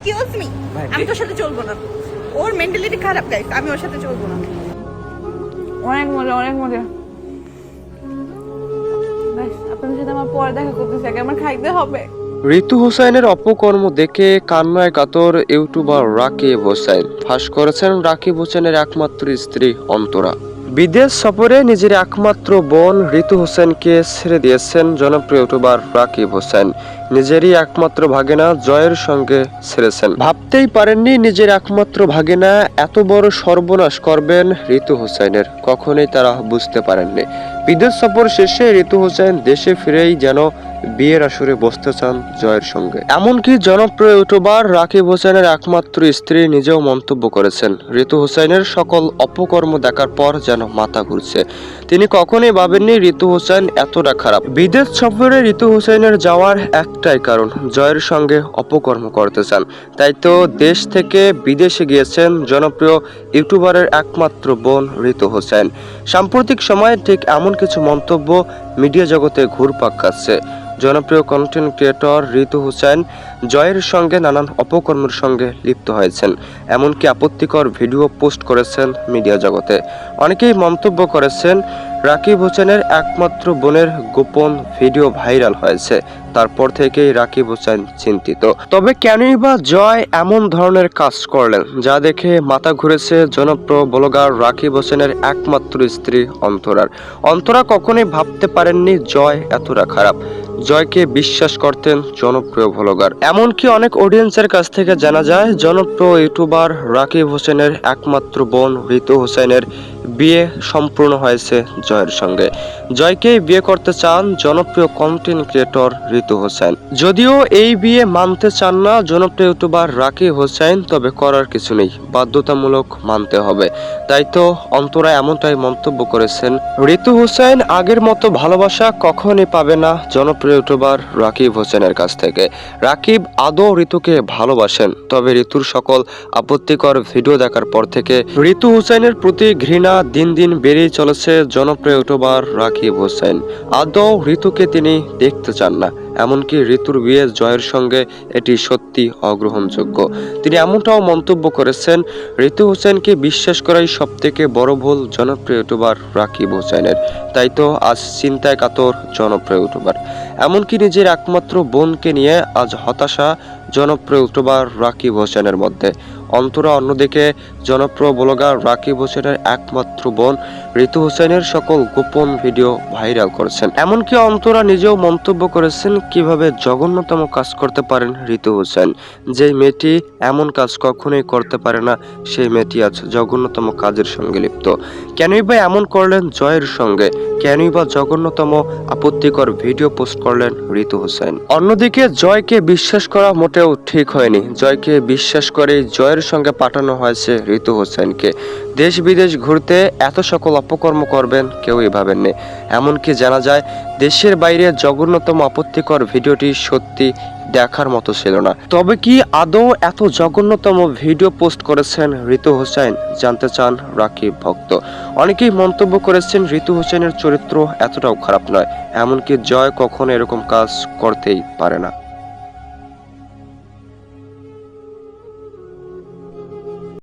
Excuse me, আমি তোর সাথে চলবো না। ওর মেন্টালিটি খারাপ গাইস, আমি ওর সাথে চলবো না। অনেক মজা, অনেক মজা। গাইস, আপনাদের সাথে আমার পরে দেখা করতেছে, আগে আমার খাইতে হবে। ঋতু হোসেনের অপকর্ম দেখে কান্নায় কাতর ইউটিউবার রাকিব হোসেন। ফাঁস করেছেন রাকিব হোসেনের একমাত্র স্ত্রী অন্তরা। বিদেশ সফরে নিজের একমাত্র বোন ঋতু হোসেনকে ছেড়ে দিয়েছেন জনপ্রিয় ইউটিউবার রাকিব হোসেন। নিজেরই একমাত্র ভাগিনা জয়ের সঙ্গে ছেড়েছেন। ভাবতেই পারেননি নিজের একমাত্র ভাগিনা এত বড় সর্বনাশ করবেন ঋতু হোসেনের। কখনোই তারা বুঝতে পারেননি। বিদেশ সফর শেষে ঋতু হোসেন দেশে ফিরেই যেন বিয়ের আসরে বসতে চান জয়ের সঙ্গে। এমনকি জনপ্রিয় ইউটিউবার রাকিব হোসেনের একমাত্র স্ত্রী নিজেও মন্তব্য করেছেন, ঋতু হোসেনের সকল অপকর্ম দেখার পর যেন মাথা ঘুরছে। তিনি কখনোই ভাবেননি ঋতু হোসেন এতটা খারাপ। বিদেশ সফরে ঋতু হোসেনের যাওয়ার একটাই কারণ, জয়ের সঙ্গে অপকর্ম করতে চান। তাই তো দেশ থেকে বিদেশে গিয়েছেন জনপ্রিয় ইউটিউবারের একমাত্র বোন ঋতু হোসেন। সাম্প্রতিক সময়ে ঠিক এমন কিছু মন্তব্য মিডিয়া জগতে ঘুরপাক খাচ্ছে। জনপ্রিয় কন্টেন্ট ক্রিয়েটর ঋতু হোসেন জয়ের সঙ্গে নানান অপকর্মের সঙ্গে লিপ্ত হয়েছেন। এমনকি আপত্তিকর ভিডিও পোস্ট করেছেন মিডিয়া জগতে। অনেকেই মন্তব্য করেছেন রাকিব হোসেনের একমাত্র বোনের গোপন ভিডিও ভাইরাল হয়েছে। তারপর থেকেই রাকিব হোসেন চিন্তিত। তবে কেনই বা জয় এমন ধরনের কাজ করলেন যা দেখে মাথা ঘুরেছে জনপ্রিয় ব্লগার রাকিব হোসেনের একমাত্র স্ত্রী অন্তরার। অন্তরা কখনোই ভাবতে পারেননি জয় এতটা খারাপ। জয়কে বিশ্বাস করতেন জনপ্রিয় ব্লগার। এমনকি অনেক অডিয়েন্সের কাছ থেকে জানা যায় জনপ্রিয় ইউটিউবার রাকিব হোসেনের একমাত্র বোন ঋতু হোসেনের বিয়ে সম্পূর্ণ হয়েছে জয়ের সঙ্গে। জয়কে বিয়ে করতে চান জনপ্রিয় কন্টেন্ট ক্রিয়েটর ঋতু হোসেন। যদিও এই বিয়ে মানতে চান না জনপ্রিয় ইউটিউবার রাকিব হোসেন, তবে করার কিছু নেই, বাধ্যতামূলক মানতে হবে। তাই তো অন্তরা এমনটাই মন্তব্য করেছেন। ঋতু হোসেন আগের মতো ভালোবাসা কখনই পাবে না জনপ্রিয় ইউটিউবার রাকিব হোসেনের কাছ থেকে। রাকিব আদৌ ঋতুকে ভালোবাসেন, তবে ঋতুর সকল আপত্তিকর ভিডিও দেখার পর থেকে ঋতু হোসেনের প্রতি ঘৃণা দিন দিন বেড়েই চলেছে জনপ্রিয় ইউটিউবার রাকিব হোসেন। আদৌ ঋতুকে তিনি দেখতে চান না। এমনকি ঋতুর বিয়ে জয়ের সঙ্গে এটি সত্যি অগ্রহণযোগ্য। তিনি এমনটাও মন্তব্য করেছেন, ঋতু হোসেনকে বিশ্বাস করাই সবথেকে বড় ভুল জনপ্রিয় ইউটিউবার রাকিব হোসেনের। তাই তো আজ চিন্তায় কাতর জনপ্রিয় ইউটিউবার। এমনকি নিজের একমাত্র বোনকে নিয়ে আজ হতাশা জনপ্রিয় ইউটিউবার রাকিব হোসেনের মধ্যে। অন্তরা অন্যদিকে জনপ্রিয় ব্লগার রাকিব হোসেনের একমাত্র বোন ঋতু হোসেনের সকল গোপন ভিডিও ভাইরাল করেছেন। এমনকি অন্তরা নিজেও মন্তব্য করেছেন কিভাবে জঘন্যতম কাজ করতে পারেন ঋতু হোসেন। যে মেয়েটি এমন কাজ কখনোই করতে পারে না, সেই মেয়েটি আজ জঘন্যতম কাজের সঙ্গে লিপ্ত। কেনই বা এমন করলেন জয়ের সঙ্গে? কেনই বা জঘন্যতম আপত্তিকর ভিডিও পোস্ট করলেন ঋতু হোসেন? অন্যদিকে জয়কে বিশ্বাস করা মোটেও ঠিক হয়নি। জয়কে বিশ্বাস করে জয়ের সঙ্গে পাঠানো হয়েছে ঋতু হোসেনকে। দেশ বিদেশ ঘুরতে এত সকল অপকর্ম করবেন কেউই ভাবেননি। এমনকি জানা যায় দেশের বাইরে জঘন্যতম আপত্তিকর ভিডিওটি সত্যি দেখার মতো ছিল না। তবে কি আদৌ এত জঘন্যতম ভিডিও পোস্ট করেছেন ঋতু হোসেন? জানতে চান রাকিব ভক্ত। অনেকেই মন্তব্য করেছেন ঋতু হোসেনের চরিত্র এতটাও খারাপ নয়। এমনকি জয় কখনো এরকম কাজ করতেই পারে না।